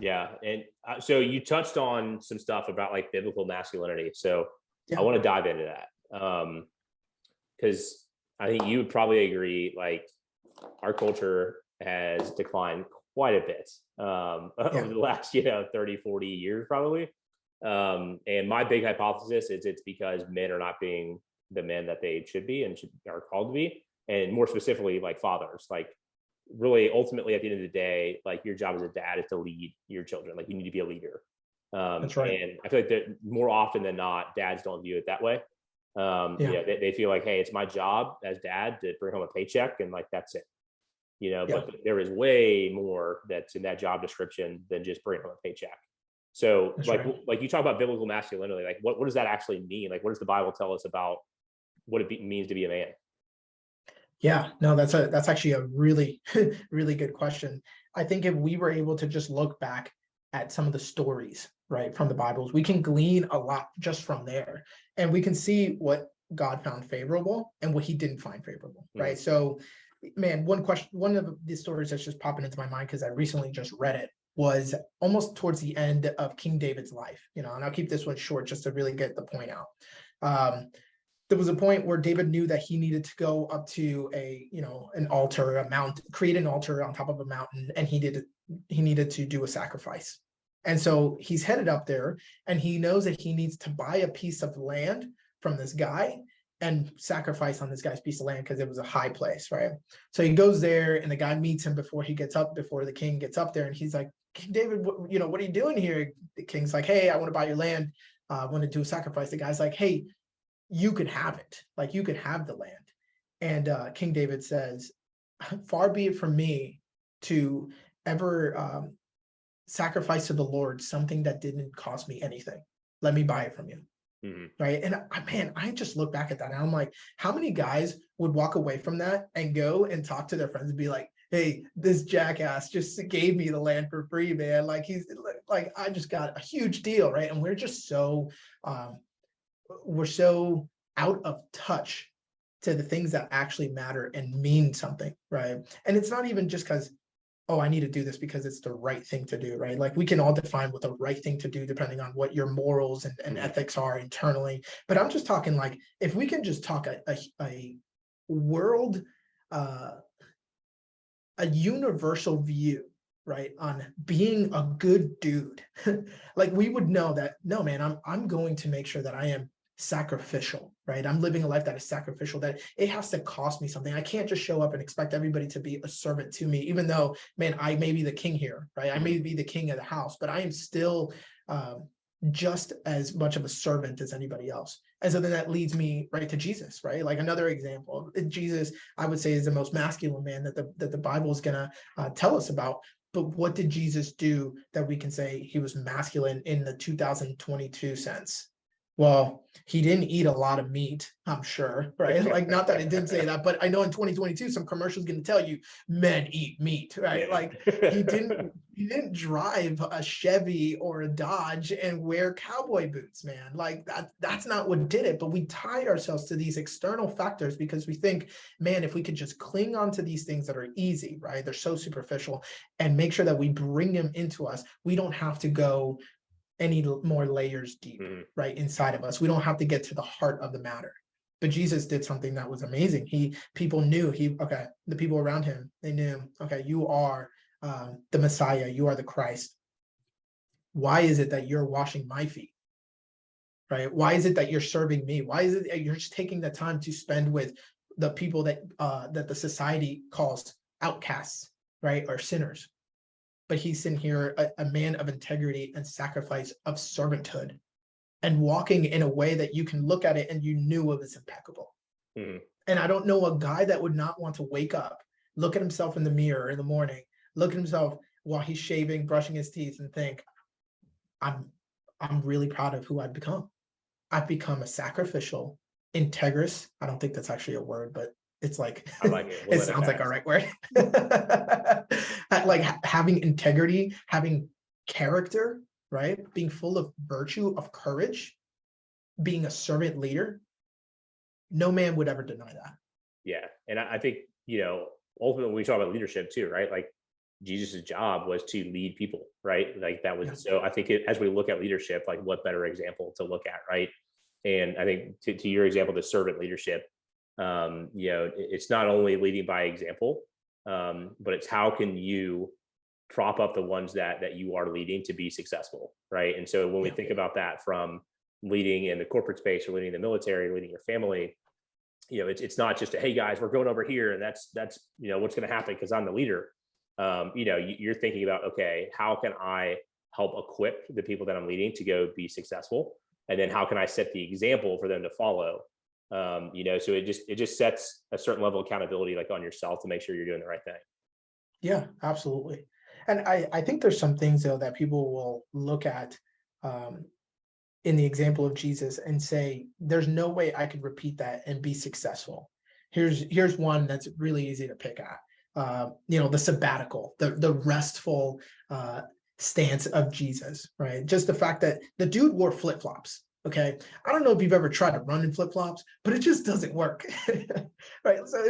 Yeah. And so you touched on some stuff about like biblical masculinity. So Yeah. I want to dive into that. Because I think you would probably agree, like, our culture has declined quite a bit over the last, 30, 40 years, probably. And my big hypothesis is it's because men are not being the men that they should be and are called to be. And more specifically, like fathers, like really ultimately at the end of the day, like your job as a dad is to lead your children. Like you need to be a leader. That's right. And I feel like that more often than not, dads don't view it that way. They feel like, hey, it's my job as dad to bring home a paycheck, and like that's it. But there is way more that's in that job description than just bring home a paycheck. So That's like right. like you talk about biblical masculinity, like what does that actually mean? Like what does the Bible tell us about what it means to be a man? Yeah, no, that's actually a really, really good question. I think if we were able to just look back at some of the stories, right, from the Bibles, we can glean a lot just from there. And we can see what God found favorable and what he didn't find favorable, right? So, man, one of the stories that's just popping into my mind because I recently just read it was almost towards the end of King David's life, and I'll keep this one short just to really get the point out. There was a point where David knew that he needed to go up to an altar, a mount, create an altar on top of a mountain, and he needed to do a sacrifice. And so he's headed up there, and he knows that he needs to buy a piece of land from this guy and sacrifice on this guy's piece of land because it was a high place, right? So he goes there, and the guy meets him before the king gets up there, and he's like, King David, what are you doing here? The king's like, hey, I want to buy your land. I want to do a sacrifice. The guy's like, hey, you could have it, like you could have the land. And King David says, far be it from me to ever sacrifice to the Lord something that didn't cost me anything. Let me buy it from you. Right. And I just look back at that and I'm like, how many guys would walk away from that and go and talk to their friends and be like, hey, this jackass just gave me the land for free, man. Like he's like, I just got a huge deal. Right. And we're just so we're so out of touch to the things that actually matter and mean something, right? And it's not even just because, oh, I need to do this because it's the right thing to do, right? Like we can all define what the right thing to do depending on what your morals and ethics are internally. But I'm just talking like if we can just talk a world, a universal view, right, on being a good dude, like we would know that, no, man, I'm going to make sure that I am sacrificial, right? I'm living a life that is sacrificial, that it has to cost me something. I can't just show up and expect everybody to be a servant to me, even though, man, I may be the king here, right? I may be the king of the house, but I am still just as much of a servant as anybody else. And so then that leads me right to Jesus, right? Like another example, Jesus, I would say, is the most masculine man that the Bible is going to tell us about. But what did Jesus do that we can say he was masculine in the 2022 sense? Well, he didn't eat a lot of meat, I'm sure, right? Like, not that it didn't say that, but I know in 2022, some commercials going to tell you men eat meat, right? Like he didn't drive a Chevy or a Dodge and wear cowboy boots, man. Like that's not what did it. But we tie ourselves to these external factors because we think, man, if we could just cling on to these things that are easy, right? They're so superficial, and make sure that we bring them into us, we don't have to go any more layers deep, right, inside of us. We don't have to get to the heart of the matter. But Jesus did something that was amazing. People knew the people around him, they knew, okay, you are the Messiah, you are the Christ. Why is it that you're washing my feet? Right? Why is it that you're serving me? Why is it that you're just taking the time to spend with the people that the society calls outcasts, right, or sinners? But he's in here, a man of integrity and sacrifice, of servanthood, and walking in a way that you can look at it and you knew it was impeccable. And I don't know a guy that would not want to wake up, look at himself in the mirror in the morning, look at himself while he's shaving, brushing his teeth, and think, I'm really proud of who I've become. I've become a sacrificial, integrous. I don't think that's actually a word, but it's like, I like it. We'll it sounds like a right word. Like having integrity, having character, right? Being full of virtue, of courage, being a servant leader. No man would ever deny that. Yeah. And I think, ultimately when we talk about leadership too, right? Like Jesus's job was to lead people, right? Like that was, so I think as we look at leadership, like what better example to look at, right? And I think to your example, the servant leadership, it's not only leading by example, but it's how can you prop up the ones that you are leading to be successful, right? And so when we think about that from leading in the corporate space or leading the military, leading your family, it's not just hey guys, we're going over here and that's what's going to happen because I'm the leader. You're thinking about, okay, how can I help equip the people that I'm leading to go be successful? And then how can I set the example for them to follow So it just sets a certain level of accountability like on yourself to make sure you're doing the right thing. Yeah, absolutely. And I think there's some things though that people will look at in the example of Jesus and say, there's no way I could repeat that and be successful. Here's one that's really easy to pick at. The sabbatical, the restful stance of Jesus, right? Just the fact that the dude wore flip-flops. Okay. I don't know if you've ever tried to run in flip-flops, but it just doesn't work. Right. So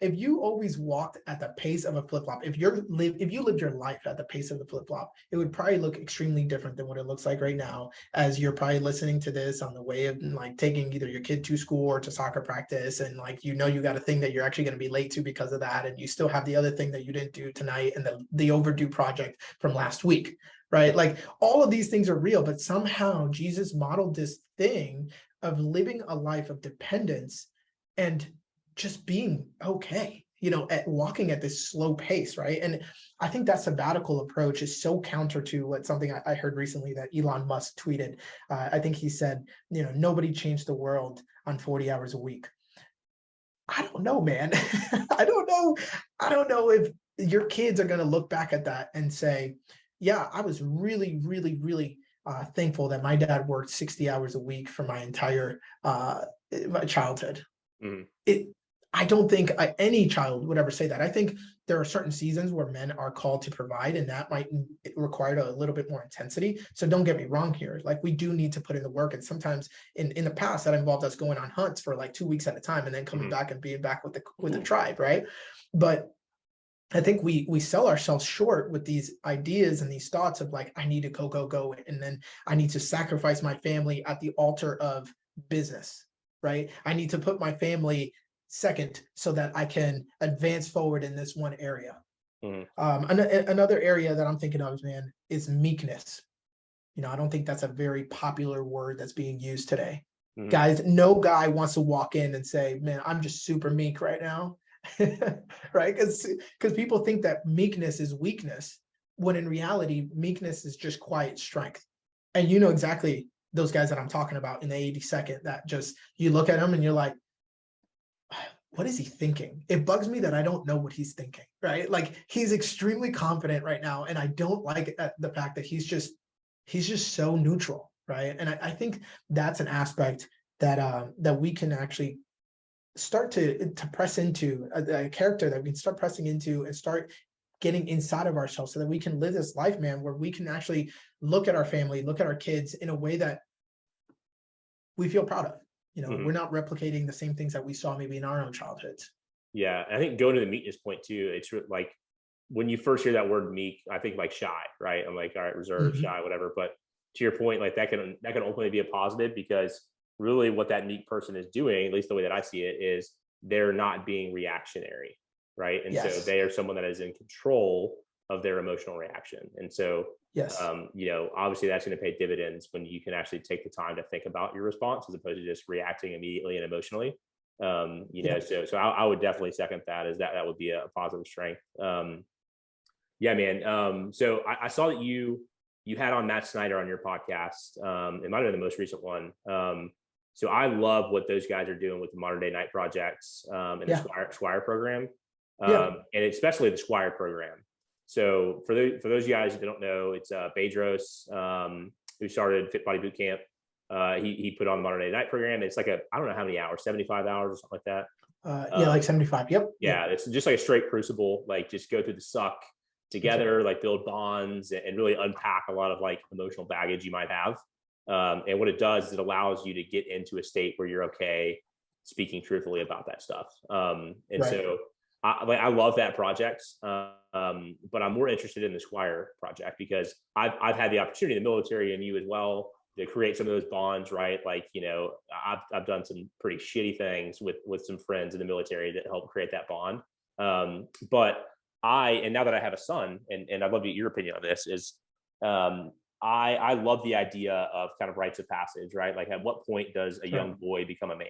if you always walked at the pace of a flip-flop, if you lived your life at the pace of the flip-flop, it would probably look extremely different than what it looks like right now, as you're probably listening to this on the way of like taking either your kid to school or to soccer practice. And like, you got a thing that you're actually going to be late to because of that. And you still have the other thing that you didn't do tonight and the overdue project from last week. Right? Like all of these things are real, but somehow Jesus modeled this thing of living a life of dependence and just being okay, at walking at this slow pace, right? And I think that sabbatical approach is so counter to something I heard recently that Elon Musk tweeted. I think he said, nobody changed the world on 40 hours a week. I don't know, man. I don't know if your kids are going to look back at that and say, yeah, I was really, really, really thankful that my dad worked 60 hours a week for my entire my childhood. Mm-hmm. I don't think any child would ever say that. I think there are certain seasons where men are called to provide, and that might require a little bit more intensity. So don't get me wrong here. Like we do need to put in the work. And sometimes in the past that involved us going on hunts for like 2 weeks at a time and then coming mm-hmm. back and being back with the tribe, right? But I think we sell ourselves short with these ideas and these thoughts of like, I need to go, and then I need to sacrifice my family at the altar of business, right? I need to put my family second so that I can advance forward in this one area. Mm-hmm. Another area that I'm thinking of, man, is meekness. I don't think that's a very popular word that's being used today. Mm-hmm. Guys, no guy wants to walk in and say, man, I'm just super meek right now. Right? Because people think that meekness is weakness, when in reality, meekness is just quiet strength. And exactly those guys that I'm talking about in the 82nd, that just, you look at them and you're like, what is he thinking? It bugs me that I don't know what he's thinking, right? Like he's extremely confident right now. And I don't like the fact that he's just so neutral, right? And I think that's an aspect that we can actually start to press into, a character that we can start pressing into and start getting inside of ourselves so that we can live this life, man, where we can actually look at our family, look at our kids in a way that we feel proud of. Mm-hmm. We're not replicating the same things that we saw maybe in our own childhoods. Yeah. I think going to the meekness point too, it's like when you first hear that word meek, I think like shy, right? I'm like, all right, reserved, mm-hmm. shy, whatever. But to your point, like that can ultimately be a positive, because really what that meek person is doing, at least the way that I see it, is they're not being reactionary, right? And yes. So they are someone that is in control of their emotional reaction. And so, yes. Obviously that's going to pay dividends when you can actually take the time to think about your response as opposed to just reacting immediately and emotionally. So I would definitely second that, as that would be a positive strength. Yeah, man. So I saw that you had on Matt Snyder on your podcast. It might have been the most recent one. So I love what those guys are doing with the Modern Day Night projects and the Squire program, and especially the Squire program. So for those guys who don't know, it's Bedros, who started Fit Body Boot Camp. He put on the Modern Day Night program. It's like I don't know how many hours, 75 hours or something like that. Like 75. Yep. Yeah, it's just like a straight crucible. Like just go through the suck together, like build bonds and really unpack a lot of like emotional baggage you might have. And what it does is it allows you to get into a state where you're okay speaking truthfully about that stuff. So I love that project. But I'm more interested in the Squire project because I've had the opportunity in the military, and you as well, to create some of those bonds, right? Like, I've done some pretty shitty things with some friends in the military that help create that bond. But now that I have a son, and I'd love to get your opinion on this, is I love the idea of kind of rites of passage, right? Like at what point does a young boy become a man,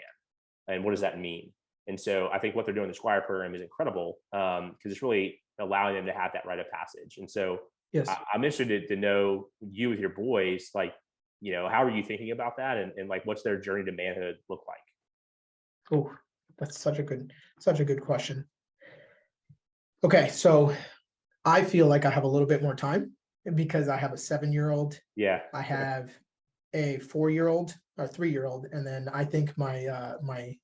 and what does that mean? And so I think what they're doing in the Squire program is incredible, because it's really allowing them to have that rite of passage. And so yes. I'm interested to know you with your boys, like, how are you thinking about that? And like, what's their journey to manhood look like? Oh, that's such a good question. Okay, so I feel like I have a little bit more time because I have a 7-year-old. Yeah. I have a 4-year-old or 3-year-old, and then I think my my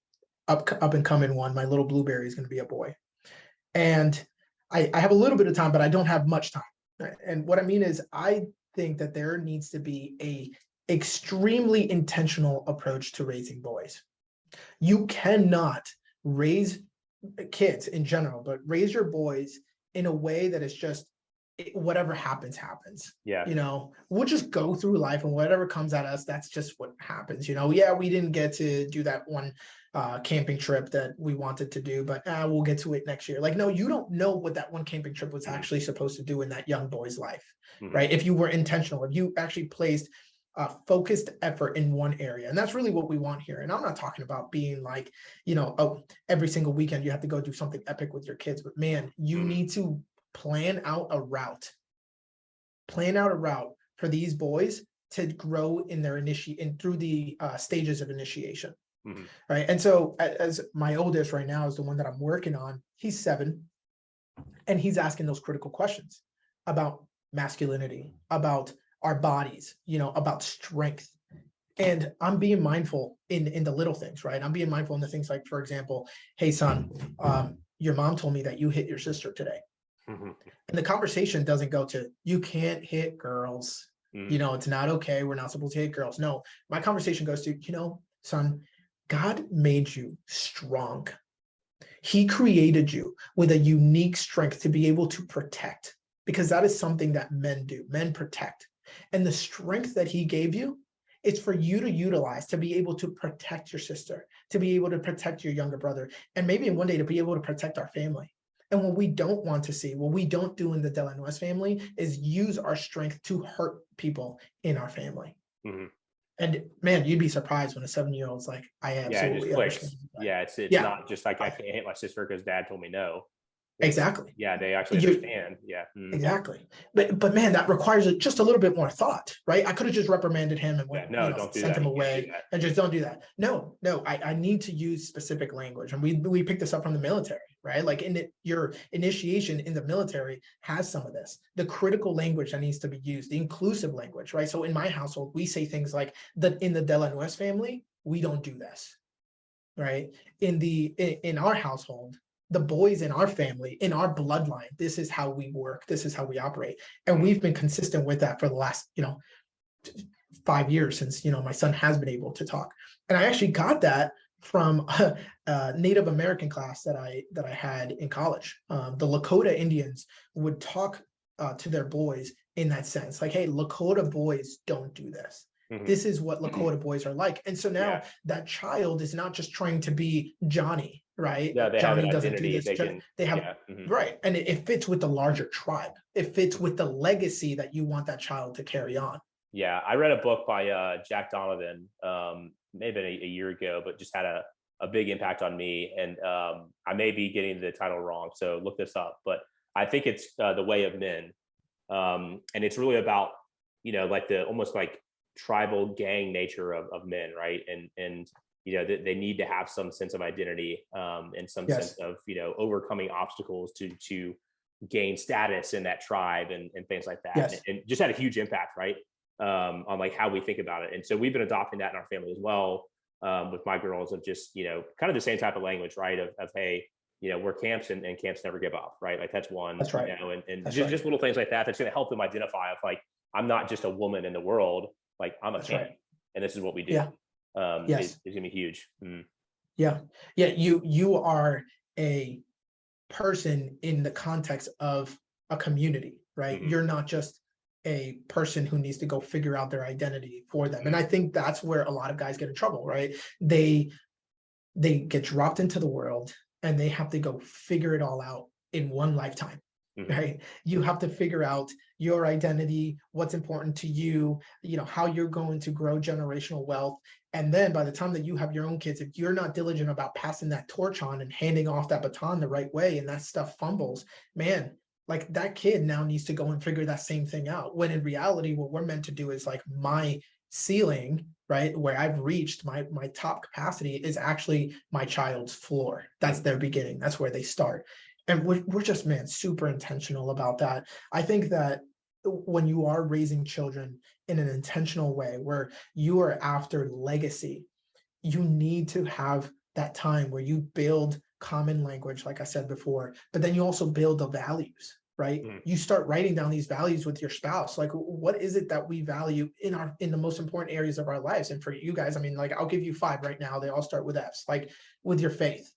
up and coming one, my little blueberry, is going to be a boy. And I have a little bit of time, but I don't have much time. And what I mean is, I think that there needs to be a extremely intentional approach to raising boys. You cannot raise kids in general, but raise your boys in a way that is just whatever happens, happens. Yeah. You know, we'll just go through life and whatever comes at us, that's just what happens. You know, yeah, we didn't get to do that one camping trip that we wanted to do, but we'll get to it next year. Like, no, you don't know what that one camping trip was actually supposed to do in that young boy's life, right? If you were intentional, if you actually placed focused effort in one area. And that's really what we want here. And I'm not talking about being like, you know, oh, every single weekend you have to go do something epic with your kids, but man, you need to plan out a route for these boys to grow in their through the stages of initiation. Right. And so as my oldest right now is the one that I'm working on, he's 7, and he's asking those critical questions about masculinity, about our bodies, you know, about strength. And I'm being mindful in the little things, right? I'm being mindful in the things like, for example, hey, son, your mom told me that you hit your sister today. And the conversation doesn't go to, you can't hit girls. You know, it's not okay. We're not supposed to hit girls. No, my conversation goes to, you know, son, God made you strong. He created you with a unique strength to be able to protect, because that is something that men do. Men protect. And the strength that he gave you, it's for you to utilize to be able to protect your sister, to be able to protect your younger brother, and maybe one day to be able to protect our family. And what we don't want to see, what we don't do in the Nuez family, is use our strength to hurt people in our family. And man, you'd be surprised when a 7-year-old's like, I absolutely understand. Yeah, it's not just like I can't hit my sister because dad told me no. Exactly. Yeah, they actually understand. Yeah. Exactly. But man, that requires just a little bit more thought, right? I could have just reprimanded him and sent him away and just don't do that. No, I need to use specific language. And we picked this up from the military, right? Like your initiation in the military has some of this, the critical language that needs to be used, the inclusive language, right? So in my household, we say things like that in the Nuez family, we don't do this, right? In our household, the boys in our family, in our bloodline, this is how we work. This is how we operate. And we've been consistent with that for the last, 5 years since, my son has been able to talk. And I actually got that from a Native American class that I had in college. The Lakota Indians would talk to their boys in that sense, like, hey, Lakota boys don't do this. This is what Lakota boys are like. And so now that child is not just trying to be Johnny, right? Yeah, they Johnny have an doesn't identity. do this. They have, right. And it fits with the larger tribe. It fits with the legacy that you want that child to carry on. Yeah, I read a book by Jack Donovan, maybe a year ago, but just had a big impact on me. And I may be getting the title wrong, so look this up. But I think it's The Way of Men. And it's really about, like the almost like tribal gang nature of men, right? And they need to have some sense of identity and some sense of overcoming obstacles to gain status in that tribe and things like that. And just had a huge impact, right, on like how we think about it. And so we've been adopting that in our family as well, with my girls, of just kind of the same type of language, right, of hey, we're camps and camps never give up, right? Like that's one. That's right. And just little things like that that's going to help them identify of like, I'm not just a woman in the world, like I'm a camp, and this is what we do. Is going to be huge. Yeah. You are a person in the context of a community, right? You're not just a person who needs to go figure out their identity for them. And I think that's where a lot of guys get in trouble, right? They get dropped into the world and they have to go figure it all out in one lifetime. Right? You have to figure out your identity, what's important to you, how you're going to grow generational wealth. And then by the time that you have your own kids, if you're not diligent about passing that torch on and handing off that baton the right way, and that stuff fumbles, man, like that kid now needs to go and figure that same thing out. When in reality, what we're meant to do is like, my ceiling, right, where I've reached my top capacity is actually my child's floor. That's their beginning. That's where they start. And we're just, man, super intentional about that. I think that when you are raising children in an intentional way, where you are after legacy, you need to have that time where you build common language, like I said before, but then you also build the values, right? You start writing down these values with your spouse. Like, what is it that we value in the most important areas of our lives? And for you guys, I mean, like, I'll give you 5 right now. They all start with F's. Like, with your faith,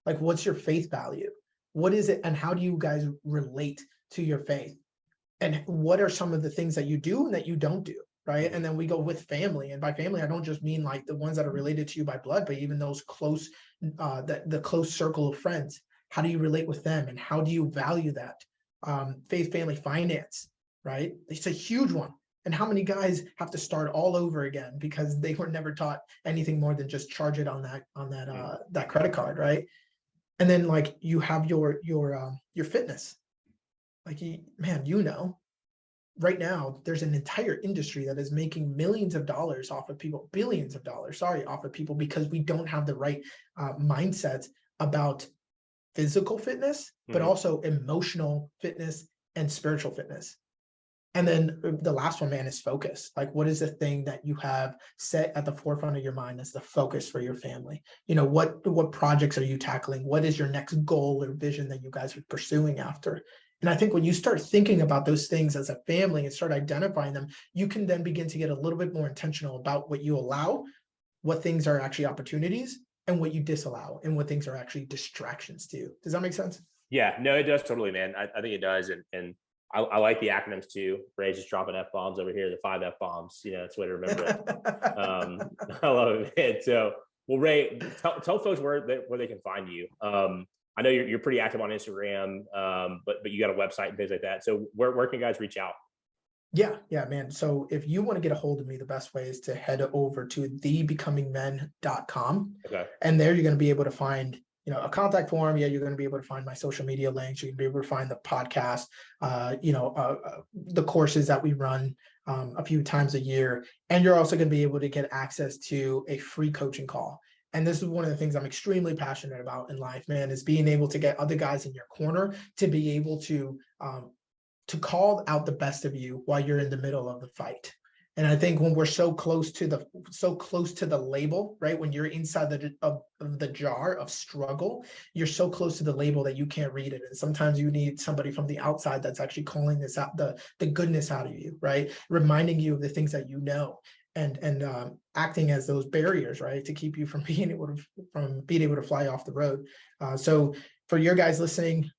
like, what's your faith value? What is it? And how do you guys relate to your faith? And what are some of the things that you do and that you don't do? Right. And then we go with family. And by family, I don't just mean like the ones that are related to you by blood, but even those close, the close circle of friends. How do you relate with them? And how do you value that? Faith, family, finance, right? It's a huge one. And how many guys have to start all over again because they were never taught anything more than just charge it on that credit card, right? And then like you have your fitness. Like, man, right now there's an entire industry that is making millions of dollars off of people, billions of dollars, off of people, because we don't have the right mindset about physical fitness, but also emotional fitness and spiritual fitness. And then the last one, man, is focus. Like, what is the thing that you have set at the forefront of your mind as the focus for your family? What projects are you tackling? What is your next goal or vision that you guys are pursuing after? And I think when you start thinking about those things as a family and start identifying them, you can then begin to get a little bit more intentional about what you allow, what things are actually opportunities, and what you disallow, and what things are actually distractions to you. Does that make sense? Yeah, no, it does totally, man. I think it does. And I like the acronyms too. Ray's just dropping F-bombs over here, the 5 F-bombs. That's the way to remember it. I love it, man. So, well, Ray, tell folks where they can find you. I know you're pretty active on Instagram, but you got a website and things like that. So where can guys reach out? Yeah, man. So if you want to get a hold of me, the best way is to head over to thebecomingmen.com. Okay. And there you're going to be able to find, a contact form. Yeah, you're going to be able to find my social media links. You can be able to find the podcast, the courses that we run a few times a year. And you're also going to be able to get access to a free coaching call. And this is one of the things I'm extremely passionate about in life, man, is being able to get other guys in your corner to be able to call out the best of you while you're in the middle of the fight. And I think when we're so close to the label, right? When you're inside the jar of struggle, you're so close to the label that you can't read it. And sometimes you need somebody from the outside that's actually calling this out, the goodness out of you, right? Reminding you of the things that you know. And acting as those barriers, right, to keep you from being able to fly off the road. So for your guys listening,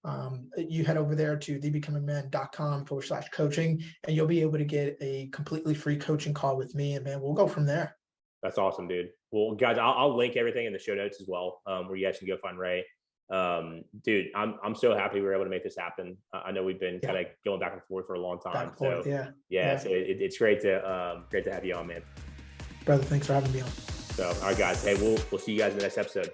you head over there to thebecomingmen.com/coaching, and you'll be able to get a completely free coaching call with me. And man, we'll go from there. That's awesome, dude. Well, guys, I'll link everything in the show notes as well, where you guys can go find Ray. Dude, I'm so happy we were able to make this happen. I know we've been kind of going back and forth for a long time. So it's great to have you on, man. Brother, thanks for having me on. So, all right, guys. Hey, we'll see you guys in the next episode.